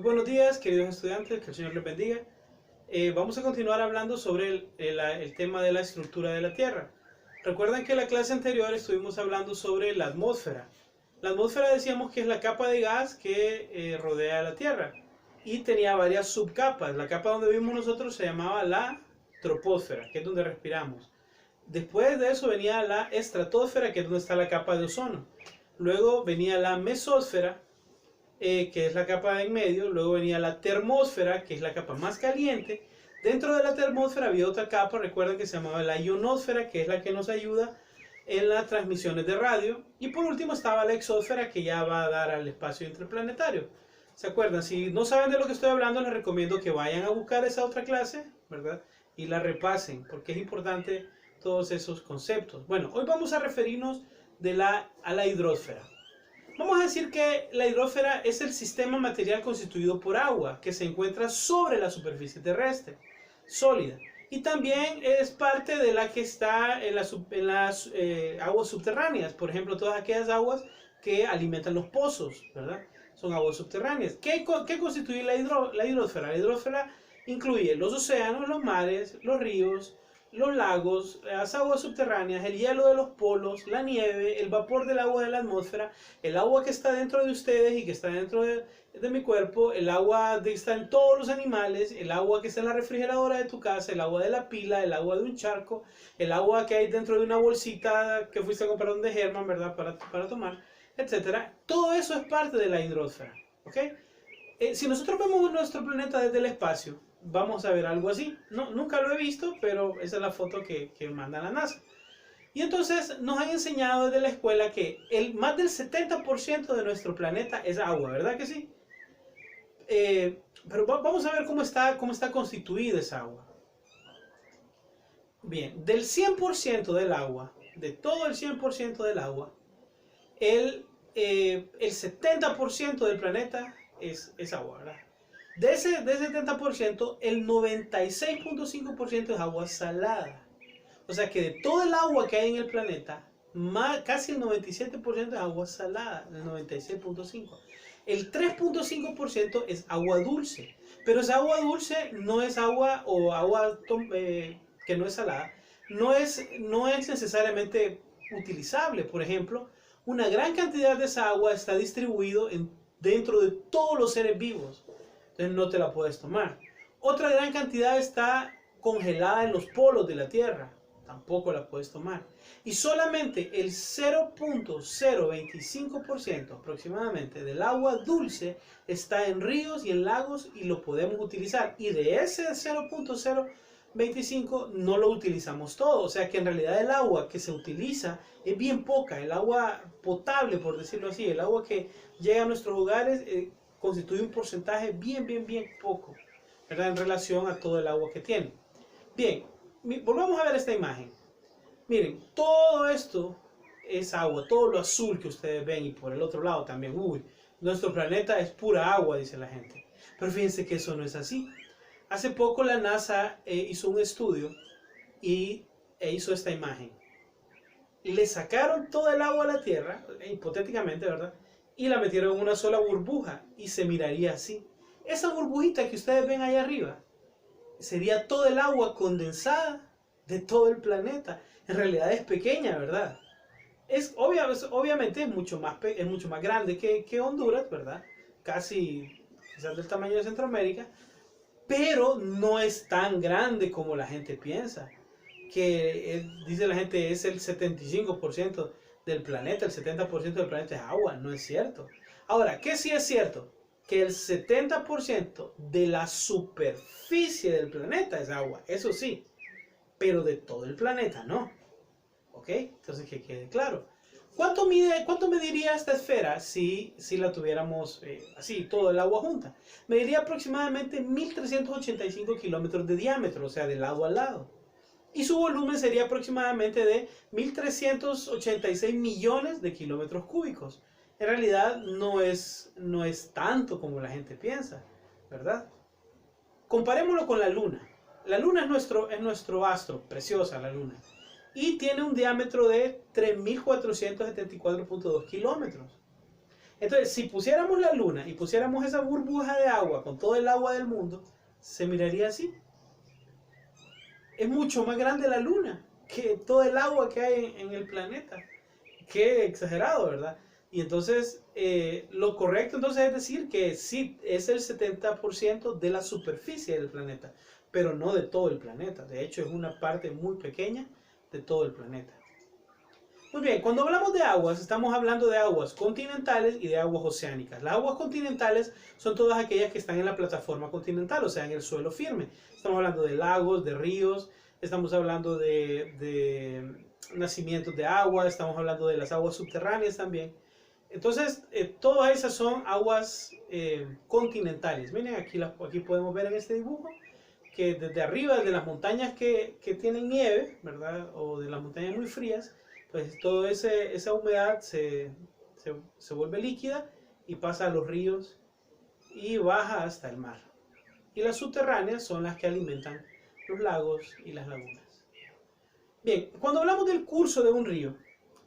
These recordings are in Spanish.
buenos días, queridos estudiantes, que el Señor les bendiga. Vamos a continuar hablando sobre el tema de la estructura de la Tierra. Recuerdan que en la clase anterior estuvimos hablando sobre la atmósfera. La atmósfera decíamos que es la capa de gas que rodea la Tierra y tenía varias subcapas. La capa donde vivimos nosotros se llamaba la troposfera, que es donde respiramos. Después de eso venía la estratosfera, que es donde está la capa de ozono. Luego venía la mesósfera, que es la capa de en medio. Luego venía la termósfera, que es la capa más caliente. Dentro de la termósfera había otra capa, recuerden, que se llamaba la ionosfera, que es la que nos ayuda en las transmisiones de radio. Y por último estaba la exósfera, que ya va a dar al espacio interplanetario. ¿Se acuerdan? Si no saben de lo que estoy hablando, les recomiendo que vayan a buscar esa otra clase, ¿verdad? Y la repasen, porque es importante todos esos conceptos. Bueno, hoy vamos a referirnos a la hidrosfera. Vamos a decir que la hidrosfera es el sistema material constituido por agua que se encuentra sobre la superficie terrestre, sólida. Y también es parte de la que está en las aguas subterráneas. Por ejemplo, todas aquellas aguas que alimentan los pozos, ¿verdad? Son aguas subterráneas. ¿Qué constituye la hidrosfera? La hidrosfera incluye los océanos, los mares, los ríos, los lagos, las aguas subterráneas, el hielo de los polos, la nieve, el vapor del agua de la atmósfera, el agua que está dentro de ustedes y que está dentro de mi cuerpo, el agua que está en todos los animales, el agua que está en la refrigeradora de tu casa, el agua de la pila, el agua de un charco, el agua que hay dentro de una bolsita que fuiste a comprar donde Germán, ¿verdad? Para tomar, etcétera. Todo eso es parte de la hidrosfera, ¿ok? Si nosotros vemos nuestro planeta desde el espacio, vamos a ver algo así. No, nunca lo he visto, pero esa es la foto que manda la NASA. Y entonces nos han enseñado desde la escuela que más del 70% de nuestro planeta es agua, ¿verdad que sí? Pero vamos a ver cómo está constituida esa agua. Bien, del 100% del agua, de todo el 100% del agua, el 70% del planeta es agua, ¿verdad? De ese 70%, el 96.5% es agua salada. O sea que de todo el agua que hay en el planeta, casi el 97% es agua salada, el 96.5%. El 3.5% es agua dulce. Pero esa agua dulce no es agua que no es salada. No es necesariamente utilizable. Por ejemplo, una gran cantidad de esa agua está distribuido dentro de todos los seres vivos. Entonces no te la puedes tomar. Otra gran cantidad está congelada en los polos de la Tierra. Tampoco la puedes tomar. Y solamente el 0.025% aproximadamente del agua dulce está en ríos y en lagos y lo podemos utilizar. Y de ese 0.025 no lo utilizamos todo. O sea que en realidad el agua que se utiliza es bien poca. El agua potable, por decirlo así, el agua que llega a nuestros hogares constituye un porcentaje bien poco, ¿verdad? En relación a todo el agua que tiene. Bien, volvamos a ver esta imagen. Miren, todo esto es agua, todo lo azul que ustedes ven, y por el otro lado también, nuestro planeta es pura agua, dice la gente. Pero fíjense que eso no es así. Hace poco la NASA hizo un estudio e hizo esta imagen. Le sacaron todo el agua a la Tierra, hipotéticamente, ¿verdad? Y la metieron en una sola burbuja y se miraría así. Esa burbujita que ustedes ven ahí arriba sería todo el agua condensada de todo el planeta. En realidad es pequeña, ¿verdad? Obviamente es mucho más grande que Honduras, ¿verdad? Casi quizás del tamaño de Centroamérica, pero no es tan grande como la gente piensa. Que dice la gente es el 75% del planeta, el 70% del planeta es agua. No es cierto. Ahora, ¿qué sí es cierto? Que el 70% de la superficie del planeta es agua, eso sí, pero de todo el planeta no. ¿Ok? Entonces que quede claro. ¿Cuánto mediría esta esfera si la tuviéramos así, todo el agua junta? Mediría aproximadamente 1385 kilómetros de diámetro, o sea, de lado a lado. Y su volumen sería aproximadamente de 1386 millones de kilómetros cúbicos. En realidad no es tanto como la gente piensa, ¿verdad? Comparémoslo con la Luna. La Luna es nuestro astro, preciosa la Luna. Y tiene un diámetro de 3474.2 kilómetros. Entonces, si pusiéramos la luna y pusiéramos esa burbuja de agua con todo el agua del mundo, se miraría así. Es mucho más grande la luna que todo el agua que hay en el planeta. Qué exagerado, ¿verdad? Y entonces, lo correcto entonces es decir que sí, es el 70% de la superficie del planeta, pero no de todo el planeta. De hecho, es una parte muy pequeña de todo el planeta. Muy bien, cuando hablamos de aguas, estamos hablando de aguas continentales y de aguas oceánicas. Las aguas continentales son todas aquellas que están en la plataforma continental, o sea, en el suelo firme. Estamos hablando de lagos, de ríos, estamos hablando de nacimientos de agua, estamos hablando de las aguas subterráneas también. Entonces, todas esas son aguas continentales. Miren, aquí podemos ver en este dibujo que desde arriba, de las montañas que tienen nieve, ¿verdad? O de las montañas muy frías, pues toda esa humedad se vuelve líquida y pasa a los ríos y baja hasta el mar. Y las subterráneas son las que alimentan los lagos y las lagunas. Bien, cuando hablamos del curso de un río,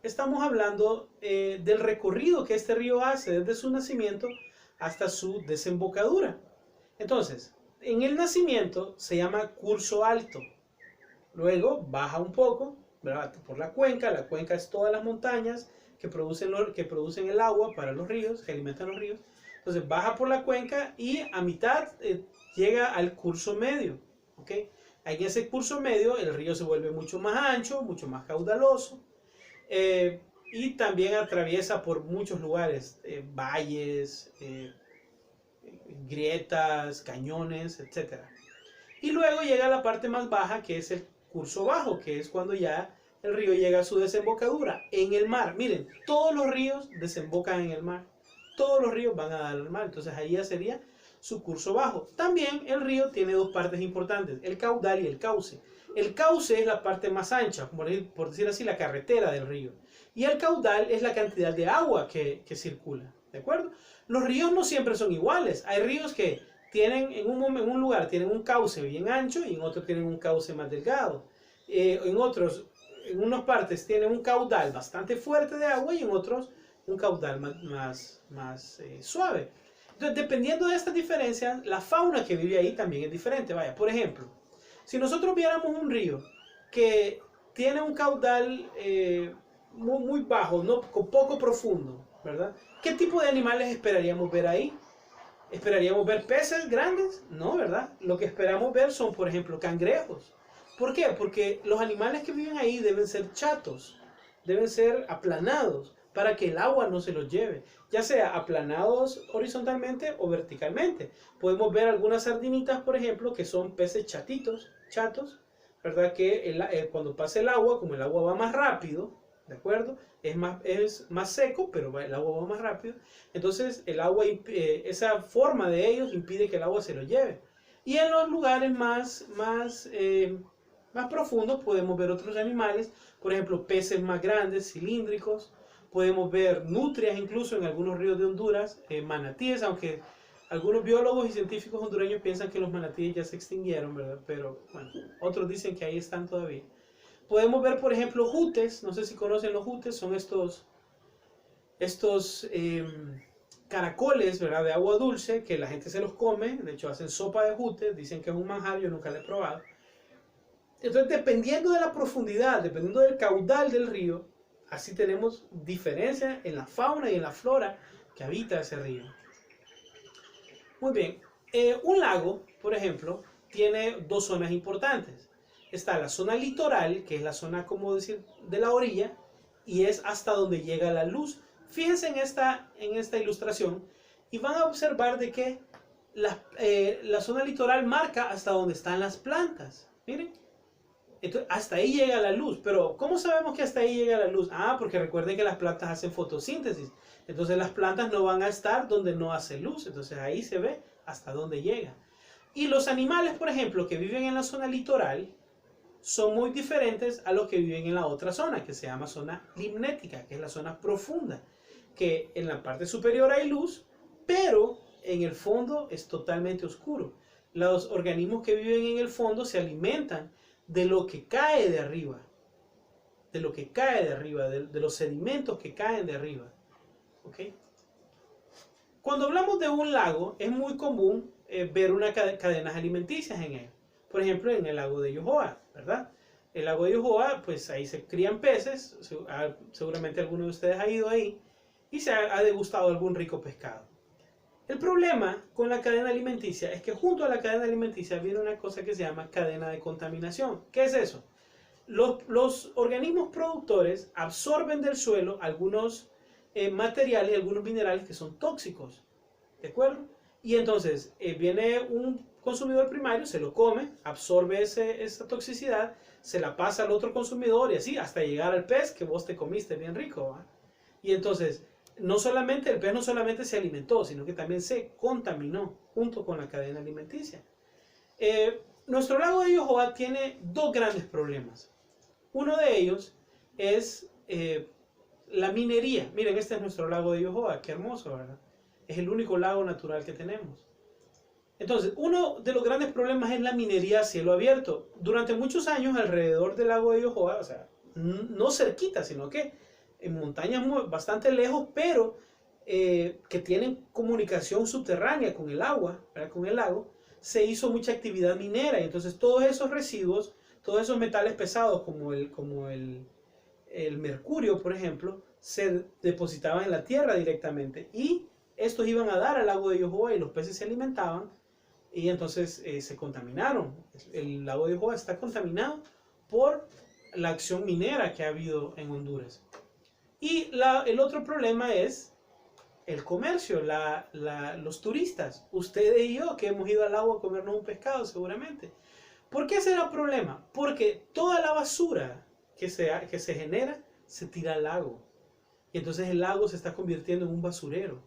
estamos hablando del recorrido que este río hace desde su nacimiento hasta su desembocadura. Entonces, en el nacimiento se llama curso alto. Luego baja un poco, ¿verdad?, por la cuenca es todas las montañas que producen el agua para los ríos, que alimentan los ríos. Entonces baja por la cuenca y a mitad llega al curso medio, ¿ok? En ese curso medio el río se vuelve mucho más ancho, mucho más caudaloso, y también atraviesa por muchos lugares, valles, grietas, cañones, etc. Y luego llega a la parte más baja, que es el curso bajo, que es cuando ya el río llega a su desembocadura en el mar. Miren, todos los ríos desembocan en el mar. Todos los ríos van a dar al mar. Entonces ahí ya sería su curso bajo. También el río tiene dos partes importantes, el caudal y el cauce. El cauce es la parte más ancha, por decir así, la carretera del río. Y el caudal es la cantidad de agua que circula. ¿De acuerdo? Los ríos no siempre son iguales. Hay ríos que tienen en un lugar tienen un cauce bien ancho y en otro tienen un cauce más delgado. En unas partes tienen un caudal bastante fuerte de agua y en otros un caudal más suave. Entonces, dependiendo de estas diferencias, la fauna que vive ahí también es diferente. Vaya, por ejemplo, si nosotros viéramos un río que tiene un caudal muy bajo, no, poco profundo, ¿verdad? ¿Qué tipo de animales esperaríamos ver ahí? ¿Esperaríamos ver peces grandes? No, ¿verdad? Lo que esperamos ver son, por ejemplo, cangrejos. ¿Por qué? Porque los animales que viven ahí deben ser chatos, deben ser aplanados para que el agua no se los lleve, ya sea aplanados horizontalmente o verticalmente. Podemos ver algunas sardinitas, por ejemplo, que son peces chatos, ¿verdad? Que cuando pasa el agua, como el agua va más rápido, ¿de acuerdo? Es más seco, pero el agua va más rápido. Entonces, esa forma de ellos impide que el agua se lo lleve. Y en los lugares más profundos podemos ver otros animales, por ejemplo, peces más grandes, cilíndricos. Podemos ver nutrias incluso en algunos ríos de Honduras, manatíes, aunque algunos biólogos y científicos hondureños piensan que los manatíes ya se extinguieron, ¿verdad? Pero bueno, otros dicen que ahí están todavía. Podemos ver, por ejemplo, jutes. No sé si conocen los jutes, son estos caracoles, ¿verdad?, de agua dulce, que la gente se los come. De hecho, hacen sopa de jutes, dicen que es un manjar, yo nunca lo he probado. Entonces, dependiendo de la profundidad, dependiendo del caudal del río, así tenemos diferencias en la fauna y en la flora que habita ese río. Muy bien, un lago, por ejemplo, tiene dos zonas importantes. Está la zona litoral, que es la zona, como decir, de la orilla, y es hasta donde llega la luz. Fíjense en esta ilustración y van a observar de que la zona litoral marca hasta donde están las plantas. Miren, entonces hasta ahí llega la luz. Pero ¿cómo sabemos que hasta ahí llega la luz? Porque recuerden que las plantas hacen fotosíntesis. Entonces las plantas no van a estar donde no hace luz. Entonces ahí se ve hasta dónde llega. Y los animales, por ejemplo, que viven en la zona litoral, son muy diferentes a los que viven en la otra zona, que se llama zona limnética, que es la zona profunda, que en la parte superior hay luz, pero en el fondo es totalmente oscuro. Los organismos que viven en el fondo se alimentan de lo que cae de arriba, de los sedimentos que caen de arriba. ¿Okay? Cuando hablamos de un lago, es muy común ver unas cadenas alimenticias en él. Por ejemplo, en el lago de Yohoa, ¿verdad? El lago de Yohoa, pues ahí se crían peces, seguramente alguno de ustedes ha ido ahí y se ha degustado algún rico pescado. El problema con la cadena alimenticia es que junto a la cadena alimenticia viene una cosa que se llama cadena de contaminación. ¿Qué es eso? Los organismos productores absorben del suelo algunos materiales y algunos minerales que son tóxicos, ¿de acuerdo? Y entonces viene un consumidor primario, se lo come, absorbe esa toxicidad, se la pasa al otro consumidor y así hasta llegar al pez que vos te comiste bien rico, ¿va? Y entonces el pez no solamente se alimentó, sino que también se contaminó junto con la cadena alimenticia. Nuestro lago de Yohoa tiene dos grandes problemas. Uno de ellos es la minería. Miren, este es nuestro lago de Yohoa, qué hermoso, ¿verdad? Es el único lago natural que tenemos. Entonces, uno de los grandes problemas es la minería a cielo abierto. Durante muchos años alrededor del lago de Yohoa, o sea, no cerquita, sino que en montañas bastante lejos, pero que tienen comunicación subterránea con el agua, ¿verdad? Con el lago, se hizo mucha actividad minera y entonces todos esos residuos, todos esos metales pesados como el mercurio, por ejemplo, se depositaban en la tierra directamente y estos iban a dar al lago de Yohoa y los peces se alimentaban y entonces se contaminaron. El lago de Yohoa está contaminado por la acción minera que ha habido en Honduras. Y el otro problema es el comercio, los turistas, ustedes y yo que hemos ido al agua a comernos un pescado seguramente. ¿Por qué será problema? Porque toda la basura que se genera se tira al lago. Y entonces el lago se está convirtiendo en un basurero.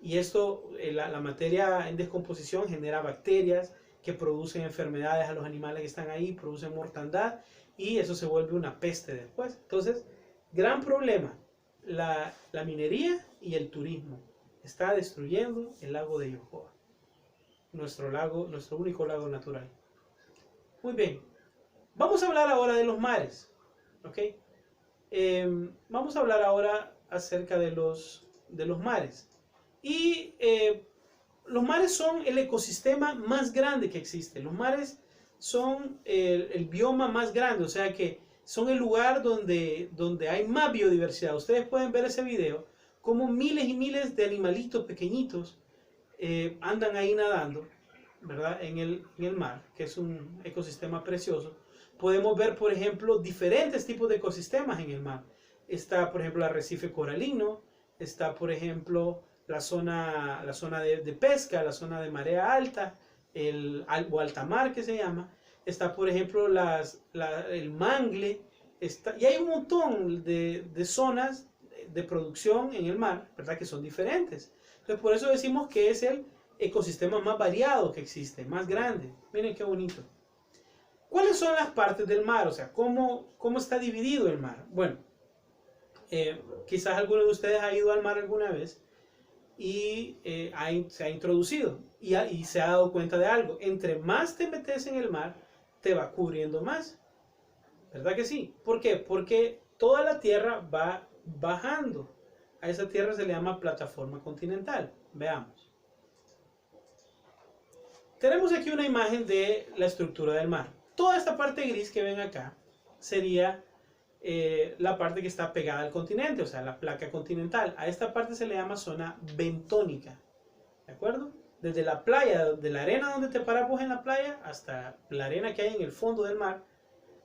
Y esto, la materia en descomposición genera bacterias que producen enfermedades a los animales que están ahí, producen mortandad y eso se vuelve una peste después. Entonces, gran problema, la minería y el turismo está destruyendo el lago de Yohoa, nuestro único lago natural. Muy bien, vamos a hablar ahora de los mares, ¿ok? Vamos a hablar ahora acerca de los mares. Y los mares son el ecosistema más grande que existe. Los mares son el bioma más grande, o sea que son el lugar donde hay más biodiversidad. Ustedes pueden ver ese video, como miles y miles de animalitos pequeñitos andan ahí nadando, ¿verdad? En el mar, que es un ecosistema precioso. Podemos ver, por ejemplo, diferentes tipos de ecosistemas en el mar. Está, por ejemplo, el arrecife coralino, está, por ejemplo, la zona de pesca, la zona de marea alta, o alta mar que se llama. Está, por ejemplo, el mangle. Y hay un montón de zonas de producción en el mar, ¿verdad? Que son diferentes. Entonces, por eso decimos que es el ecosistema más variado que existe, más grande. Miren qué bonito. ¿Cuáles son las partes del mar? O sea, ¿cómo está dividido el mar? Bueno, quizás alguno de ustedes ha ido al mar alguna vez y se ha introducido y se ha dado cuenta de algo. Entre más te metes en el mar, te va cubriendo más. ¿Verdad que sí? ¿Por qué? Porque toda la tierra va bajando. A esa tierra se le llama plataforma continental. Veamos. Tenemos aquí una imagen de la estructura del mar. Toda esta parte gris que ven acá sería la parte que está pegada al continente, o sea, la placa continental. A esta parte se le llama zona bentónica. ¿De acuerdo? Desde la playa, de la arena donde te paras vos en la playa, hasta la arena que hay en el fondo del mar,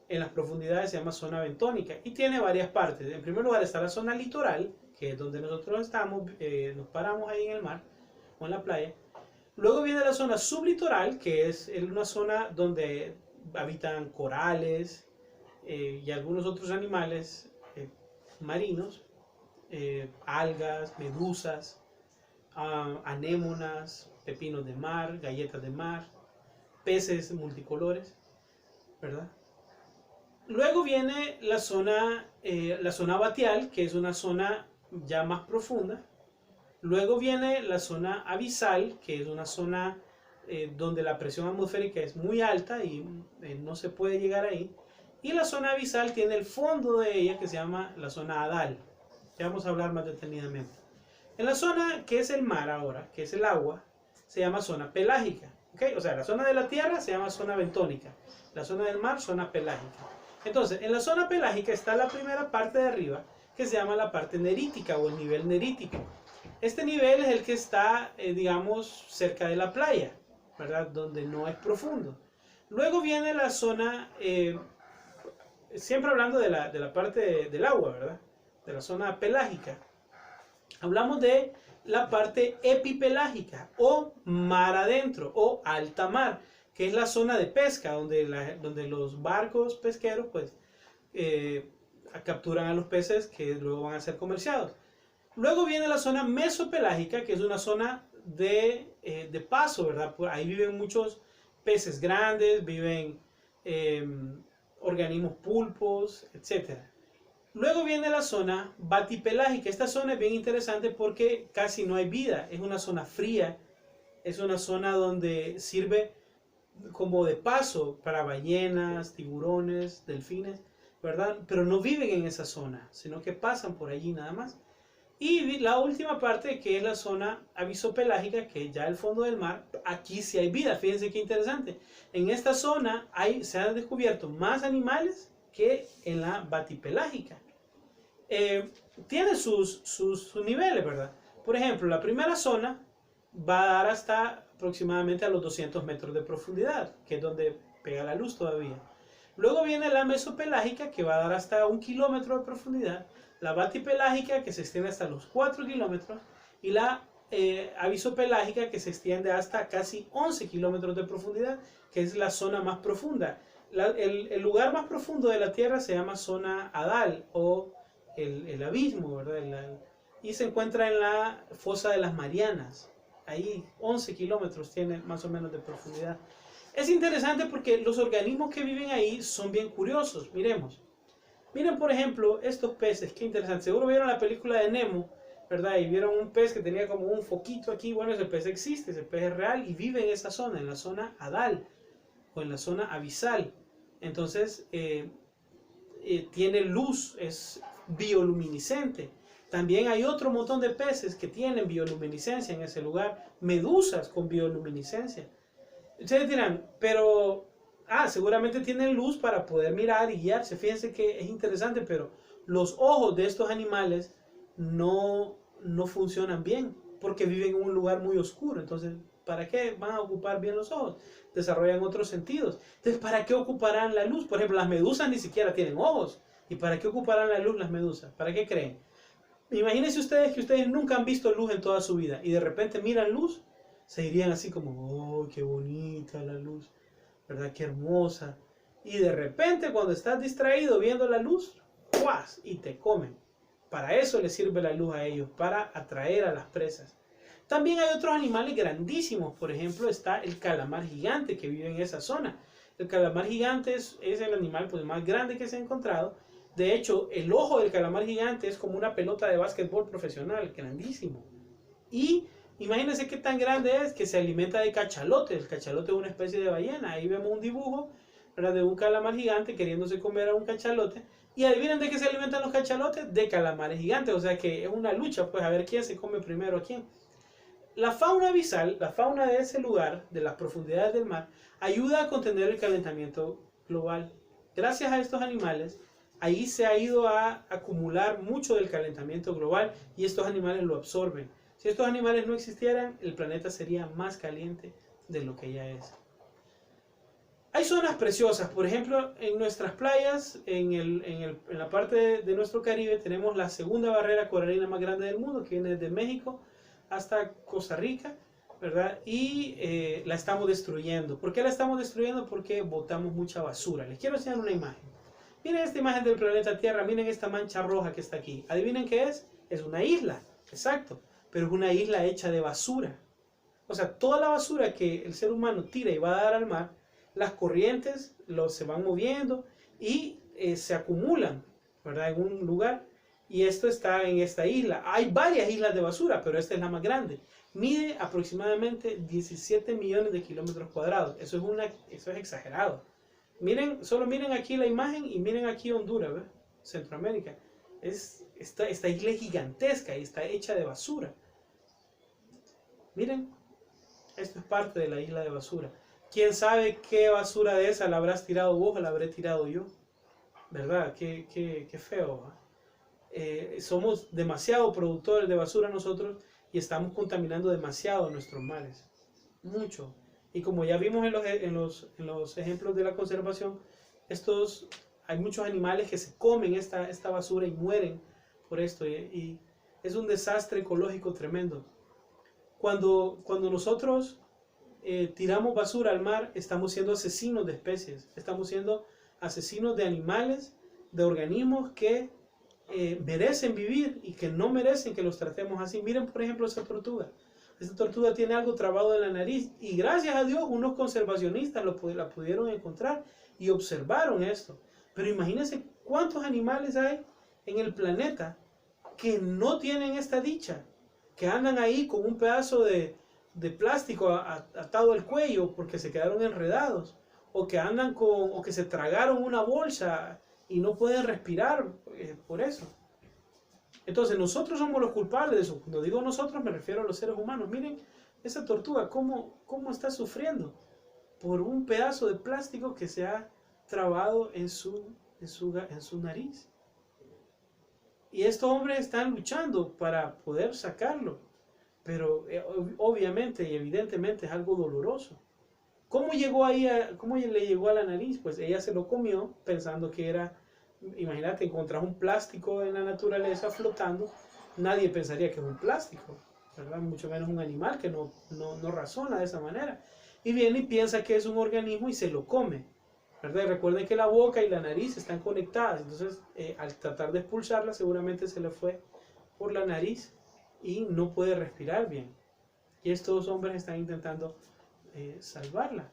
en las profundidades se llama zona bentónica. Y tiene varias partes. En primer lugar está la zona litoral, que es donde nosotros estamos, nos paramos ahí en el mar o en la playa. Luego viene la zona sublitoral, que es una zona donde habitan corales y algunos otros animales marinos, algas, medusas, anémonas, pepinos de mar, galletas de mar, peces multicolores, ¿verdad? Luego viene la zona abacial, que es una zona ya más profunda. Luego viene la zona abisal, que es una zona donde la presión atmosférica es muy alta y no se puede llegar ahí. Y la zona abisal tiene el fondo de ella que se llama la zona hadal. Ya vamos a hablar más detenidamente. En la zona que es el mar ahora, que es el agua, se llama zona pelágica. ¿Okay? O sea, la zona de la tierra se llama zona bentónica. La zona del mar, zona pelágica. Entonces, en la zona pelágica está la primera parte de arriba, que se llama la parte nerítica o el nivel nerítico. Este nivel es el que está, digamos, cerca de la playa, ¿verdad? Donde no es profundo. Luego viene la zona, siempre hablando de la parte del agua, ¿verdad? De la zona pelágica. Hablamos de la parte epipelágica o mar adentro o alta mar, que es la zona de pesca donde los barcos pesqueros pues capturan a los peces que luego van a ser comerciados. Luego viene la zona mesopelágica, que es una zona de paso, ¿verdad? Ahí viven muchos peces grandes, viven organismos pulpos, etc. Luego viene la zona batipelágica. Esta zona es bien interesante porque casi no hay vida. Es una zona fría. Es una zona donde sirve como de paso para ballenas, tiburones, delfines, ¿verdad? Pero no viven en esa zona, sino que pasan por allí nada más. Y la última parte, que es la zona avisopelágica, que es ya el fondo del mar, aquí sí hay vida. Fíjense qué interesante. En esta zona se han descubierto más animales que en la batipelágica. Tiene sus niveles, ¿verdad? Por ejemplo, la primera zona va a dar hasta aproximadamente a los 200 metros de profundidad, que es donde pega la luz todavía. Luego viene la mesopelágica, que va a dar hasta 1 kilómetro de profundidad, la batipelágica, que se extiende hasta los 4 kilómetros, y la avisopelágica, que se extiende hasta casi 11 kilómetros de profundidad, que es la zona más profunda. El lugar más profundo de la Tierra se llama zona hadal o el abismo, ¿verdad? Y se encuentra en la fosa de las Marianas. Ahí 11 kilómetros tiene más o menos de profundidad. Es interesante porque los organismos que viven ahí son bien curiosos. Miremos. Miren, por ejemplo, estos peces. Qué interesante. Seguro vieron la película de Nemo, ¿verdad? Y vieron un pez que tenía como un foquito aquí. Bueno, ese pez existe, ese pez es real y vive en esa zona, en la zona hadal o en la zona abisal. Entonces, tiene luz, es bioluminiscente. También hay otro montón de peces que tienen bioluminiscencia en ese lugar, medusas con bioluminiscencia. Ustedes dirán, pero seguramente tienen luz para poder mirar y guiarse. Fíjense que es interesante, pero los ojos de estos animales no funcionan bien porque viven en un lugar muy oscuro. Entonces, ¿para qué van a ocupar bien los ojos? Desarrollan otros sentidos. Entonces, ¿para qué ocuparán la luz? Por ejemplo, las medusas ni siquiera tienen ojos. ¿Y para qué ocuparán la luz las medusas? ¿Para qué creen? Imagínense ustedes que ustedes nunca han visto luz en toda su vida y de repente miran luz, se dirían así como, oh, qué bonita la luz, ¿verdad? Qué hermosa. Y de repente cuando estás distraído viendo la luz, ¡guas! Y te comen. Para eso les sirve la luz a ellos, para atraer a las presas. También hay otros animales grandísimos. Por ejemplo, está el calamar gigante que vive en esa zona. El calamar gigante es el animal pues, más grande que se ha encontrado. De hecho, el ojo del calamar gigante es como una pelota de básquetbol profesional, grandísimo. Y imagínense qué tan grande es que se alimenta de cachalotes. El cachalote es una especie de ballena. Ahí vemos un dibujo, ¿verdad?, de un calamar gigante queriéndose comer a un cachalote. Y adivinen de qué se alimentan los cachalotes, de calamares gigantes. O sea que es una lucha, pues a ver quién se come primero a quién. La fauna abisal, la fauna de ese lugar, de las profundidades del mar, ayuda a contener el calentamiento global. Gracias a estos animales, ahí se ha ido a acumular mucho del calentamiento global y estos animales lo absorben. Si estos animales no existieran, el planeta sería más caliente de lo que ya es. Hay zonas preciosas, por ejemplo, en nuestras playas, en la parte de nuestro Caribe, tenemos la segunda barrera coralina más grande del mundo, que viene desde México hasta Costa Rica, ¿verdad? Y la estamos destruyendo. ¿Por qué la estamos destruyendo? Porque botamos mucha basura. Les quiero enseñar una imagen. Miren esta imagen del planeta Tierra, miren esta mancha roja que está aquí. ¿Adivinen qué es? Es una isla, exacto, pero es una isla hecha de basura. O sea, toda la basura que el ser humano tira y va a dar al mar, las corrientes se van moviendo y se acumulan, ¿verdad?, en un lugar. Y esto está en esta isla. Hay varias islas de basura, pero esta es la más grande. Mide aproximadamente 17 millones de kilómetros cuadrados. Eso es exagerado. Miren, solo miren aquí la imagen y miren aquí Honduras, ¿ves? Centroamérica. Esta isla es gigantesca y está hecha de basura. Miren, esto es parte de la isla de basura. ¿Quién sabe qué basura de esa la habrás tirado vos o la habré tirado yo? ¿Verdad? Qué feo. Somos demasiado productores de basura nosotros y estamos contaminando demasiado nuestros mares. Mucho. Y como ya vimos en los ejemplos de la conservación, hay muchos animales que se comen esta basura y mueren por esto. Y es un desastre ecológico tremendo. Cuando nosotros tiramos basura al mar, estamos siendo asesinos de especies. Estamos siendo asesinos de animales, de organismos que merecen vivir y que no merecen que los tratemos así. Miren, por ejemplo, esa tortuga. Esta tortuga tiene algo trabado en la nariz y gracias a Dios unos conservacionistas la pudieron encontrar y observaron esto. Pero imagínense cuántos animales hay en el planeta que no tienen esta dicha, que andan ahí con un pedazo de plástico atado al cuello porque se quedaron enredados, o que andan o que se tragaron una bolsa y no pueden respirar por eso. Entonces nosotros somos los culpables de eso. Cuando digo nosotros me refiero a los seres humanos. Miren esa tortuga, cómo está sufriendo por un pedazo de plástico que se ha trabado en su nariz. Y estos hombres están luchando para poder sacarlo. Pero obviamente y evidentemente es algo doloroso. ¿Cómo le llegó a la nariz? Pues ella se lo comió pensando que era... Imagínate, encontrar un plástico en la naturaleza flotando, nadie pensaría que es un plástico, ¿verdad? Mucho menos un animal que no razona de esa manera. Y viene y piensa que es un organismo y se lo come, ¿verdad? Y recuerden que la boca y la nariz están conectadas, entonces al tratar de expulsarla seguramente se le fue por la nariz y no puede respirar bien. Y estos hombres están intentando salvarla.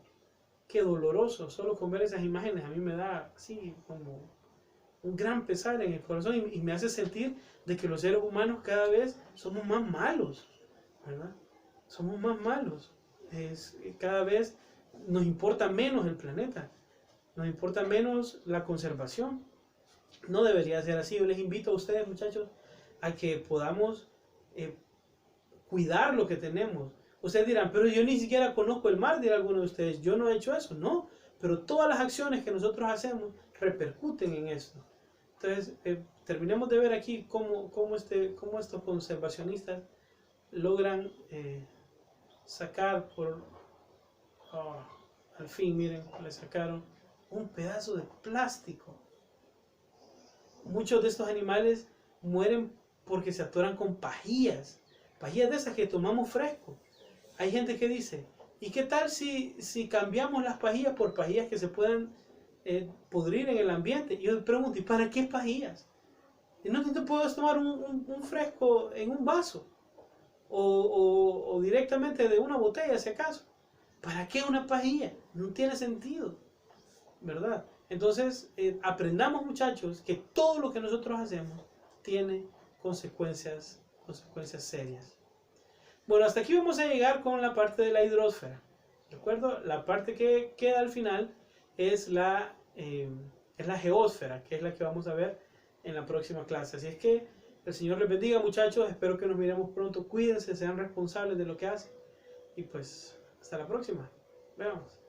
Qué doloroso, solo con ver esas imágenes a mí me da así como un gran pesar en el corazón y me hace sentir de que los seres humanos cada vez somos más malos, ¿verdad? Somos más malos. Cada vez nos importa menos el planeta, nos importa menos la conservación. No debería ser así. Yo les invito a ustedes, muchachos, a que podamos cuidar lo que tenemos. Ustedes dirán, pero yo ni siquiera conozco el mar, dirá alguno de ustedes. Yo no he hecho eso, no. Pero todas las acciones que nosotros hacemos repercuten en esto. Entonces, terminemos de ver aquí cómo estos conservacionistas logran sacar al fin, miren, le sacaron un pedazo de plástico. Muchos de estos animales mueren porque se atoran con pajillas de esas que tomamos fresco. Hay gente que dice, ¿y qué tal si cambiamos las pajillas por pajillas que se puedan pudrir en el ambiente? Y yo le pregunto, ¿y para qué pajillas? ¿Y no te puedes tomar un fresco en un vaso? O directamente de una botella, si acaso. ¿Para qué una pajilla? No tiene sentido, ¿verdad? Entonces, aprendamos, muchachos, que todo lo que nosotros hacemos tiene consecuencias serias. Bueno, hasta aquí vamos a llegar con la parte de la hidrosfera. ¿De acuerdo? La parte que queda al final es la geósfera, que es la que vamos a ver en la próxima clase. Así es que el Señor les bendiga, muchachos. Espero que nos miremos pronto. Cuídense, sean responsables de lo que hacen. Y pues, hasta la próxima. Veamos.